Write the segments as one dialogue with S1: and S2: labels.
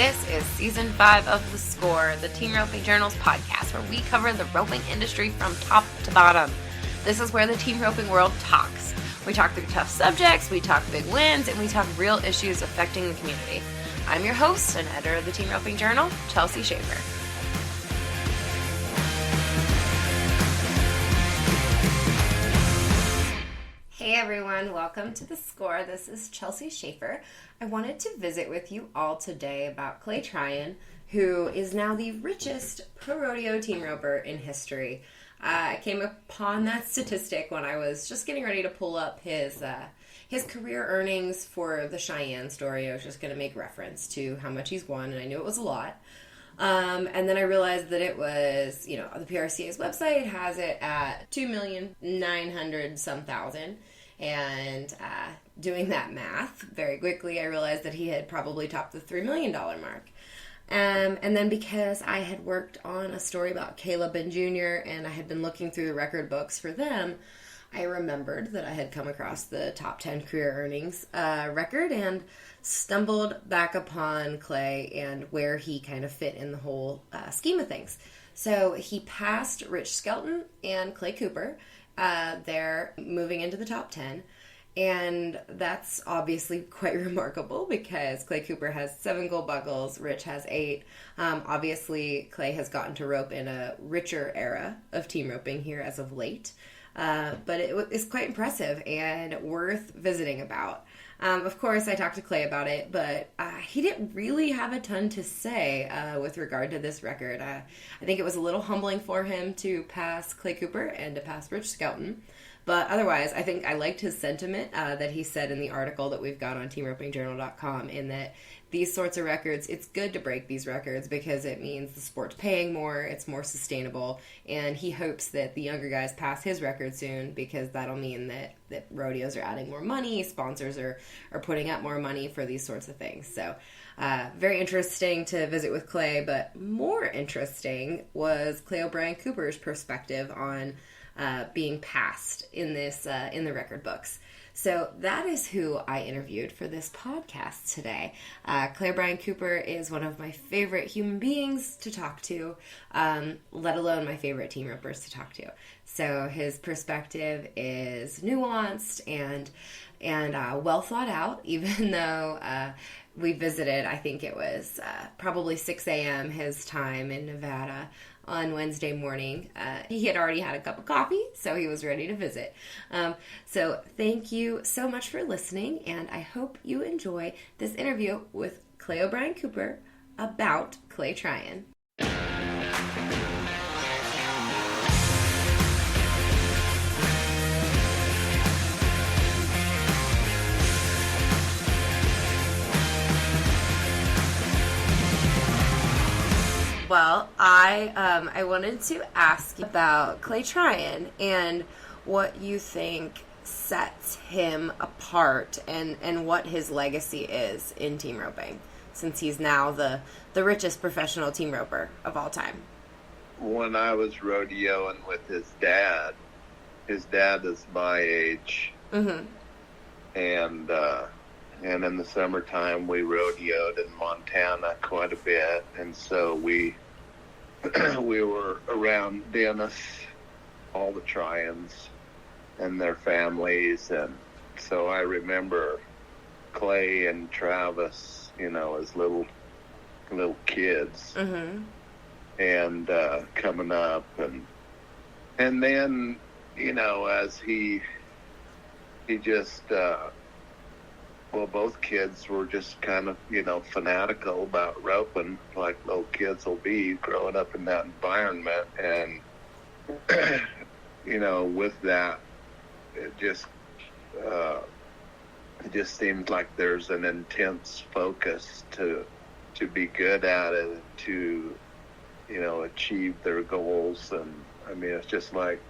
S1: This is Season 5 of The Score, the Team Roping Journal's podcast, where we cover the roping industry from top to bottom. This is where the team roping world talks. We talk through tough subjects, we talk big wins, and we talk real issues affecting the community. I'm your host and editor of the Team Roping Journal, Chelsea Shaffer. Hey everyone, welcome to The Score. This is Chelsea Shaffer. I wanted to visit with you all today about Clay Tryan, who is now the richest pro-rodeo team roper in history. I came upon that statistic when I was just getting ready to pull up his career earnings for the Cheyenne story. I was just going to make reference to how much he's won, and I knew it was a lot. And then I realized that it was, the PRCA's website has it at $2,900,000. And doing that math very quickly, I realized that he had probably topped the $3 million mark. And then because I had worked on a story about Caleb and Jr. and I had been looking through the record books for them, I remembered that I had come across the top 10 career earnings record and stumbled back upon Clay and where he kind of fit in the whole scheme of things. So he passed Rich Skelton and Clay Cooper. They're moving into the top 10, and that's obviously quite remarkable because Clay Cooper has 7 gold buckles, Rich has 8. Obviously, Clay has gotten to rope in a richer era of team roping here as of late, but it's quite impressive and worth visiting about. Of course, I talked to Clay about it, but he didn't really have a ton to say with regard to this record. I think it was a little humbling for him to pass Clay Cooper and to pass Rich Skelton. But otherwise, I think I liked his sentiment that he said in the article that we've got on teamropingjournal.com, in that these sorts of records, it's good to break these records because it means the sport's paying more, it's more sustainable, and he hopes that the younger guys pass his record soon because that'll mean that rodeos are adding more money, sponsors are putting up more money for these sorts of things. So very interesting to visit with Clay, but more interesting was Clay O'Brien Cooper's perspective on being passed in this in the record books. So that is who I interviewed for this podcast today. Clay O'Brien Cooper is one of my favorite human beings to talk to, let alone my favorite team ropers to talk to. So his perspective is nuanced and well thought out, even though we visited, I think it was probably 6 a.m. his time in Nevada on Wednesday morning. He had already had a cup of coffee, so he was ready to visit. So thank you so much for listening, and I hope you enjoy this interview with Clay O'Brien Cooper about Clay Tryan. Well, I wanted to ask you about Clay Tryan and what you think sets him apart and what his legacy is in team roping, since he's now the richest professional team roper of all time.
S2: When I was rodeoing with his dad is my age. Mm-hmm. And in the summertime, we rodeoed in Montana quite a bit, and so we were around Dennis, all the Tryans, and their families, and so I remember Clay and Travis, as little kids, mm-hmm. and coming up, and then as he just. Both kids were just kind of, fanatical about roping, like little kids will be growing up in that environment. And, with that, it just seems like there's an intense focus to be good at it, to, achieve their goals. And, it's just like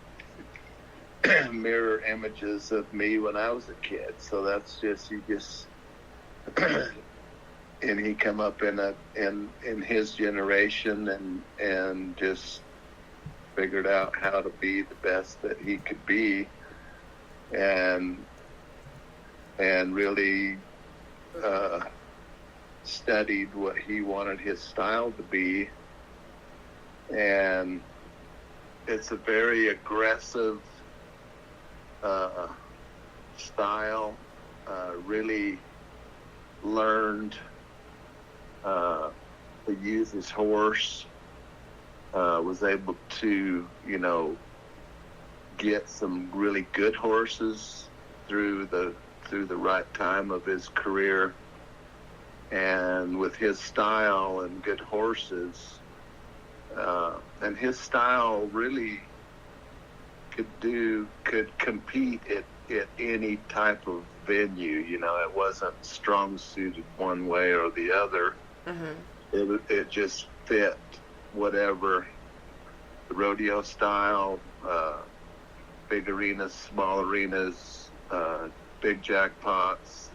S2: mirror images of me when I was a kid. So that's just and he come up in his generation and just figured out how to be the best that he could be, and really studied what he wanted his style to be, and it's a very aggressive style. Really learned to use his horse. Was able to, get some really good horses through the right time of his career. And with his style and good horses, and his style really could compete at any type of venue. It wasn't strong suited one way or the other. Mm-hmm. It just fit whatever the rodeo style, big arenas, small arenas, big jackpots,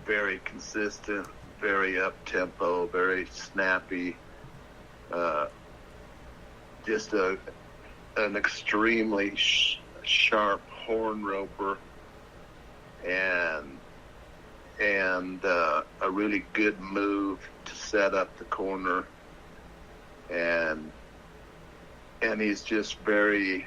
S2: very consistent, very up-tempo, very snappy, just an extremely sharp horn roper, and a really good move to set up the corner, and he's just very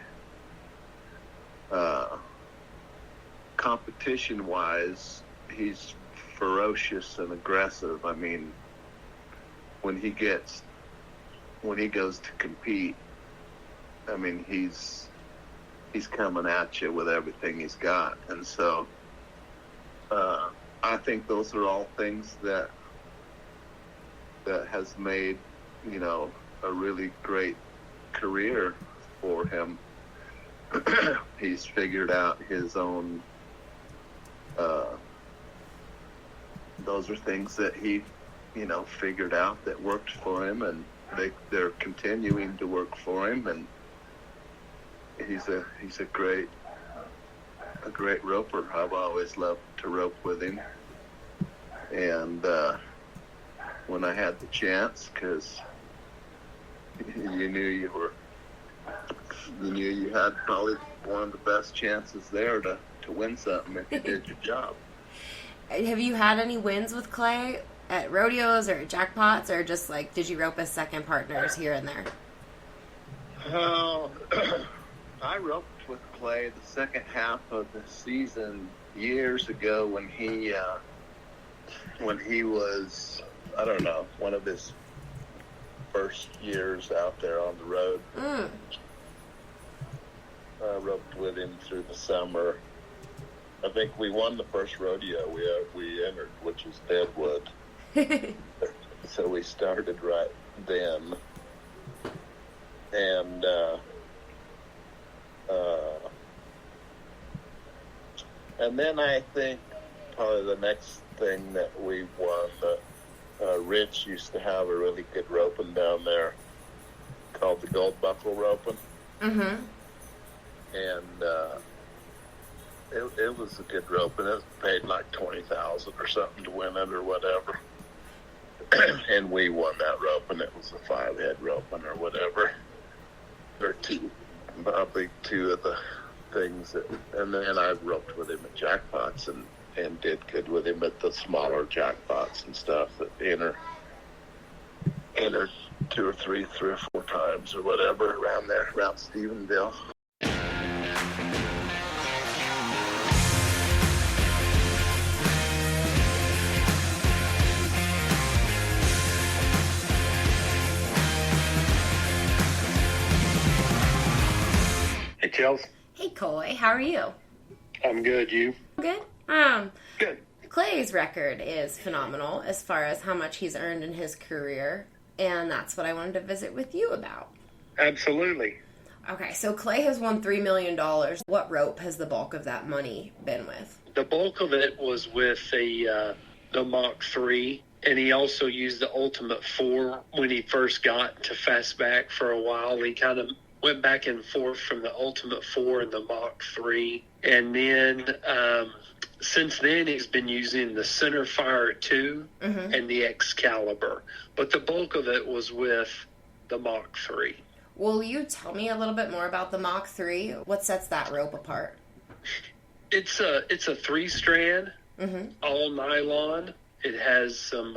S2: competition-wise, he's ferocious and aggressive. I mean, when he goes to compete, I mean, he's coming at you with everything he's got. And so I think those are all things that has made, a really great career for him. He's figured out his own, those are things that he, figured out that worked for him, and they're continuing to work for him, and he's a great roper. I've always loved to rope with him, and when I had the chance, because you knew you had probably one of the best chances there to win something if you did your job.
S1: Have you had any wins with Clay at rodeos or jackpots, or just did you rope as second partners here and there?
S2: I roped with Clay the second half of the season years ago when he was, I don't know, one of his first years out there on the road. I roped with him through the summer. I think we won the first rodeo we entered, which was Deadwood. So we started right then. And then I think probably the next thing that we won, Rich used to have a really good roping down there called the Gold Buckle Roping. Mm-hmm. And it was a good roping. It was paid like $20,000 or something to win it or whatever. And we won that roping. It was a 5-head roping or whatever. Or probably two of the things and then I roped with him at jackpots and did good with him at the smaller jackpots and stuff that entered 2 or 3 or 4 times or whatever around there, around Stephenville.
S3: Hey, Chelsea.
S1: Hey, Coy. How are you?
S3: I'm good. You?
S1: Good.
S3: Good.
S1: Clay's record is phenomenal as far as how much he's earned in his career, and that's what I wanted to visit with you about.
S3: Absolutely.
S1: Okay, so Clay has won $3 million. What rope has the bulk of that money been with?
S3: The bulk of it was with the Mach 3, and he also used the Ultimate 4 when he first got to Fastback for a while. He kind of went back and forth from the Ultimate 4 and the Mach 3. And then since then, he's been using the Centerfire 2 and the Excalibur. But the bulk of it was with the Mach 3.
S1: Will you tell me a little bit more about the Mach 3? What sets that rope apart?
S3: It's a 3-strand all nylon. It has some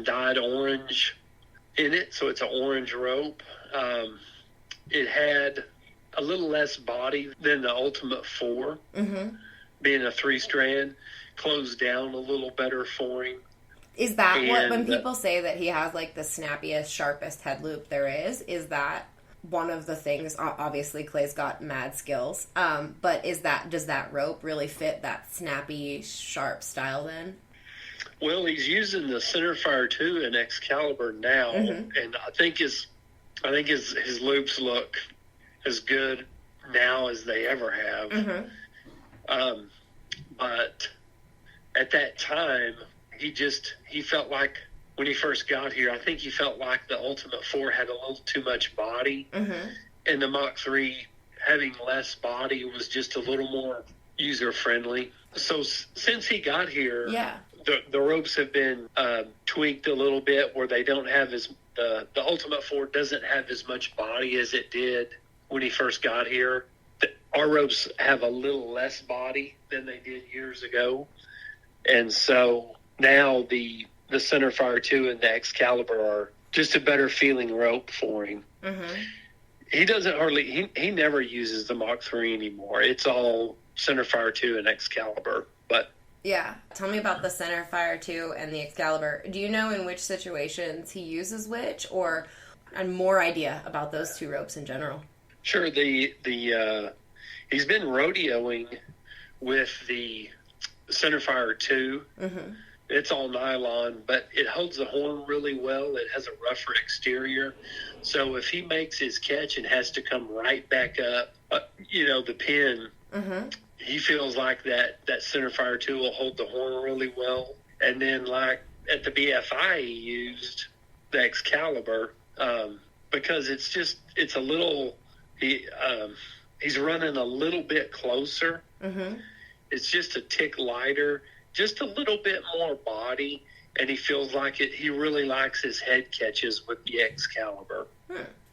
S3: dyed orange in it, so it's an orange rope. It had a little less body than the Ultimate 4, being a 3-strand, closed down a little better for him.
S1: Is that what, when people say that he has like the snappiest, sharpest head loop there is that one of the things? Obviously, Clay's got mad skills, but does that rope really fit that snappy, sharp style then?
S3: Well, he's using the Centerfire 2 in Excalibur now, and I think his loops look as good now as they ever have. But at that time, he felt like when he first got here, I think he felt like the Ultimate 4 had a little too much body, and the Mach 3 having less body was just a little more user friendly. So since he got here, the ropes have been tweaked a little bit where they don't have the Ultimate 4 doesn't have as much body as it did when he first got here. Our ropes have a little less body than they did years ago. And so now the Centerfire 2 and the Excalibur are just a better feeling rope for him. He doesn't he never uses the Mach 3 anymore. It's all Centerfire 2 and Excalibur. But
S1: yeah, tell me about the Centerfire 2 and the Excalibur. Do you know in which situations he uses which, or more idea about those two ropes in general?
S3: Sure. He's been rodeoing with the Centerfire 2. It's all nylon, but it holds the horn really well. It has a rougher exterior. So if he makes his catch and has to come right back up, the pin, he feels like that Centerfire 2 will hold the horn really well. And then like at the BFI, he used the Excalibur because it's a little, he's running a little bit closer. It's just a tick lighter, just a little bit more body, and he feels like it. He really likes his head catches with the Excalibur.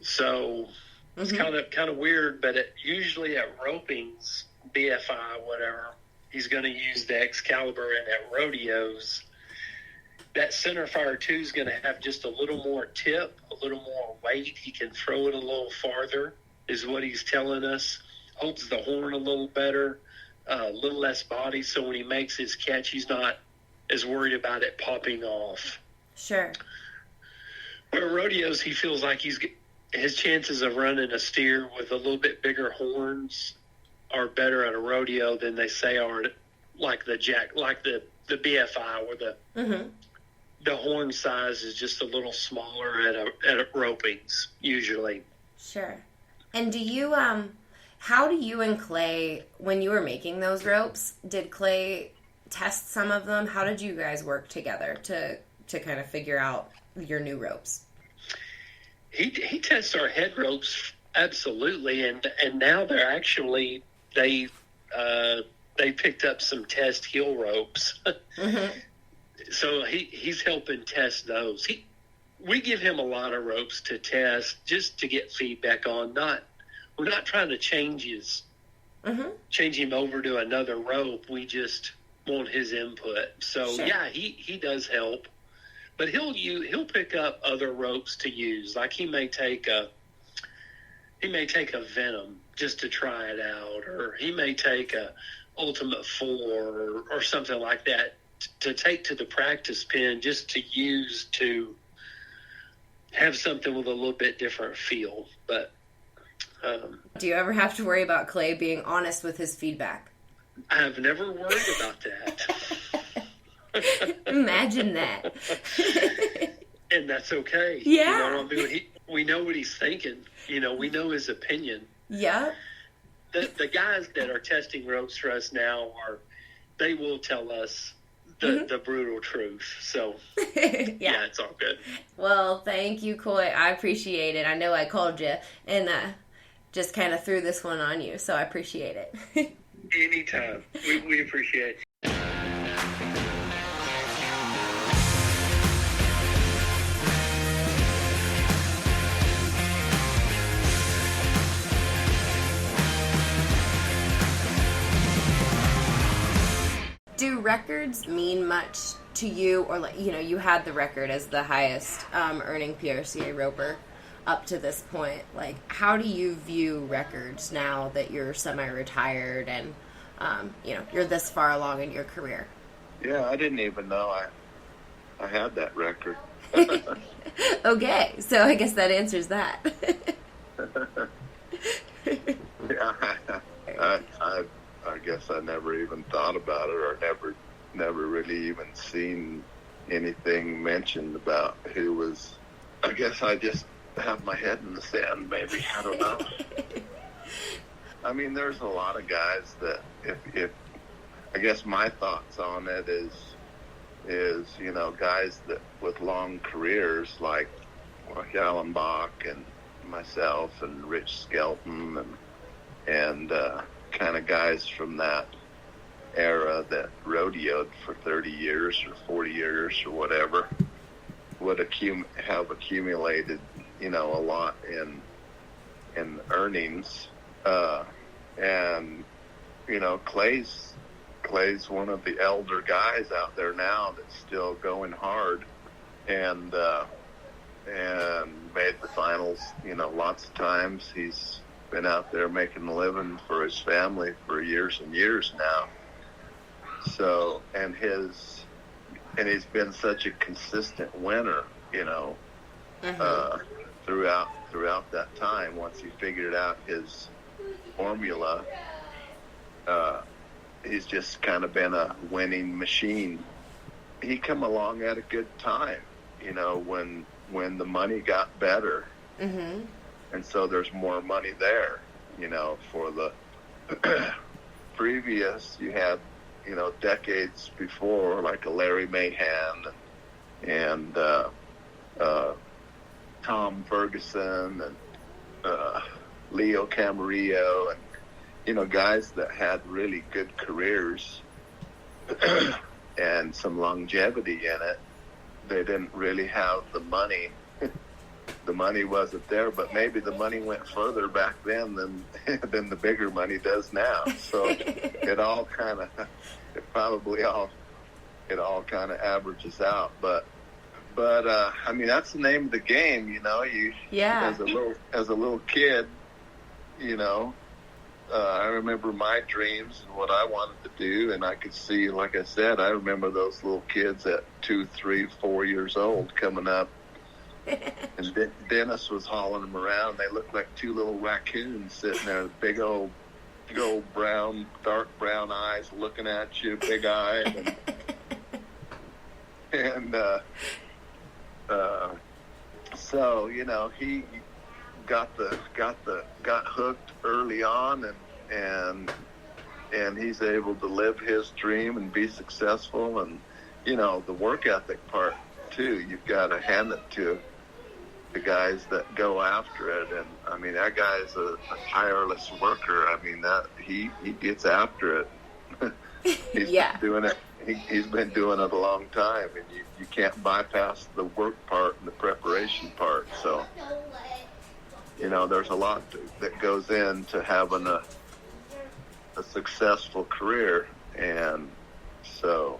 S3: So it's kind of weird, but usually at ropings, BFI, whatever, he's going to use the Excalibur, and at rodeos, that Centerfire 2 is going to have just a little more tip, a little more weight. He can throw it a little farther, is what he's telling us. Holds the horn a little better. A little less body, so when he makes his catch, he's not as worried about it popping off.
S1: Sure.
S3: Where rodeos, he feels like his chances of running a steer with a little bit bigger horns are better at a rodeo than they say are like the BFI, where the horn size is just a little smaller at ropings usually.
S1: Sure. And do you how do you and Clay, when you were making those ropes, did Clay test some of them? How did you guys work together to kind of figure out your new ropes?
S3: He tests our head ropes, absolutely, and now they're actually they picked up some test heel ropes, so he's helping test those. We give him a lot of ropes to test just to get feedback on. We're not trying to change him over to another rope. We just want his input. So sure. Yeah, he does help, but he'll pick up other ropes to use. Like he may take a Venom just to try it out, or he may take a Ultimate 4 or something like that to take to the practice pen just to use to have something with a little bit different feel. But
S1: do you ever have to worry about Clay being honest with his feedback?
S3: I've never worried about that.
S1: Imagine that.
S3: And that's okay.
S1: Yeah.
S3: We know what he's thinking. We know his opinion.
S1: Yeah.
S3: The guys that are testing ropes for us now they will tell us the brutal truth. So yeah, it's all good.
S1: Well, thank you, Coy. I appreciate it. I know I called you and just kind of threw this one on you, so I appreciate it.
S3: Anytime. We appreciate it.
S1: Do records mean much to you, or like, you know, you had the record as the highest earning PRCA roper up to this point. Like, how do you view records now that you're semi-retired and you know, you're this far along in your career?
S2: Yeah, I didn't even know I had that record.
S1: Okay, so I guess that answers that.
S2: Yeah, I guess I never even thought about it, or never really even seen anything mentioned about who was. I guess I just have my head in the sand, maybe. I don't know. I mean, there's a lot of guys that if I guess my thoughts on it is you know, guys that with long careers like Alan Bach and myself and Rich Skelton and kind of guys from that era that rodeoed for 30 years or 40 years or whatever would have accumulated, you know, a lot in earnings. And, you know, Clay's one of the elder guys out there now that's still going hard and made the finals, you know, lots of times. He's been out there making a living for his family for years and years now. So, and he's been such a consistent winner, you know, throughout that time. Once he figured out his formula, he's just kind of been a winning machine. He come along at a good time, you know, when the money got better. Mm-hmm. And so there's more money there, you know, for the previous, you had, you know, decades before, like a Larry Mahan and Tom Ferguson and Leo Camarillo, and, you know, guys that had really good careers and some longevity in it. They didn't really have the money. The money wasn't there, but maybe the money went further back then than the bigger money does now. So it all kind of averages out. But I mean, that's the name of the game, you know. As a little kid, you know, I remember my dreams and what I wanted to do, and I could see, like I said, I remember those little kids at 2, 3, 4 years old coming up, and Dennis was hauling them around. They looked like two little raccoons sitting there, big old brown, dark brown eyes looking at you, big eyed, and so, you know, he got hooked early on, and he's able to live his dream and be successful. And, you know, the work ethic part too, you've got to hand it to the guys that go after it. And I mean, that guy's a tireless worker. I mean, that he gets after it. He's been doing it. He's been doing it a long time, and you can't bypass the work part and the preparation part. So, you know, there's a lot that goes into having a successful career, and so,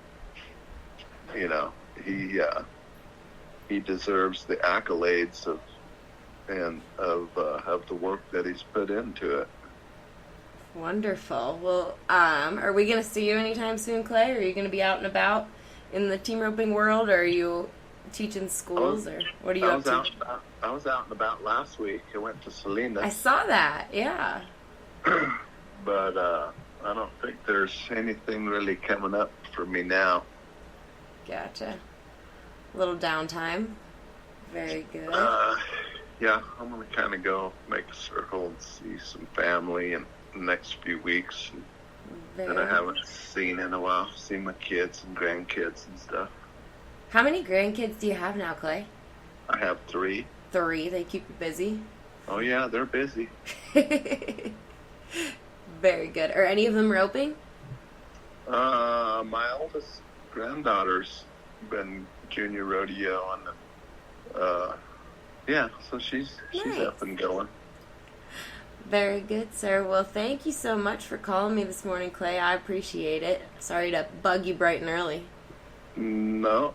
S2: you know, he deserves the accolades of the work that he's put into it.
S1: Wonderful. Well, are we going to see you anytime soon, Clay? Are you going to be out and about in the team roping world, or are you teaching schools, or what are you up to?
S2: I was out and about last week. I went to Salinas.
S1: I saw that, yeah.
S2: But I don't think there's anything really coming up for me now.
S1: Gotcha. A little downtime. Very good.
S2: Yeah, I'm going to kind of go make a circle and see some family in the next few weeks that I haven't seen in a while. See my kids and grandkids and stuff.
S1: How many grandkids do you have now, Clay?
S2: I have 3. 3?
S1: They keep you busy?
S2: Oh, yeah, they're busy.
S1: Very good. Are any of them roping?
S2: My oldest granddaughter's been junior rodeo, and yeah, so she's
S1: nice.
S2: up and going.
S1: Very good, sir. Well, thank you so much for calling me this morning, Clay. I appreciate it. Sorry to bug you bright and early.
S2: No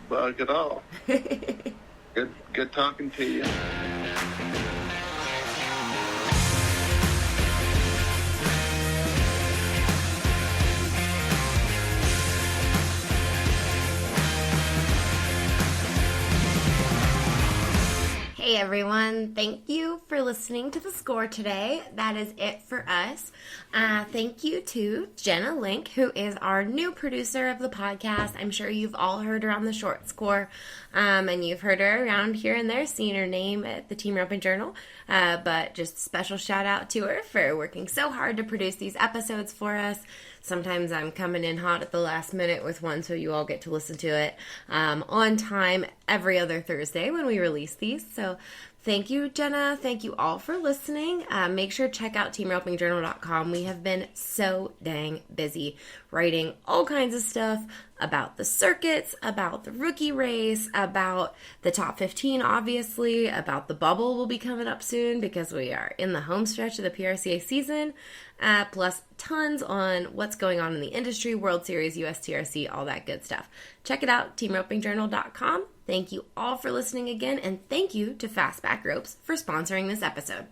S2: bug at all. Good talking to you.
S1: Hey everyone, thank you for listening to The Score today. That is it for us. Thank you to Jenna Link, who is our new producer of the podcast. I'm sure you've all heard her on the Short Score, and you've heard her around here and there, seeing her name at the Team Roping Journal. But just a special shout out to her for working so hard to produce these episodes for us. Sometimes I'm coming in hot at the last minute with one, so you all get to listen to it on time every other Thursday when we release these. So thank you, Jenna. Thank you all for listening. Make sure to check out teamropingjournal.com. We have been so dang busy writing all kinds of stuff about the circuits, about the rookie race, about the top 15, obviously, about the bubble will be coming up soon because we are in the home stretch of the PRCA season, plus tons on what's going on in the industry, World Series, USTRC, all that good stuff. Check it out, teamropingjournal.com. Thank you all for listening again, and thank you to Fast Back Ropes for sponsoring this episode.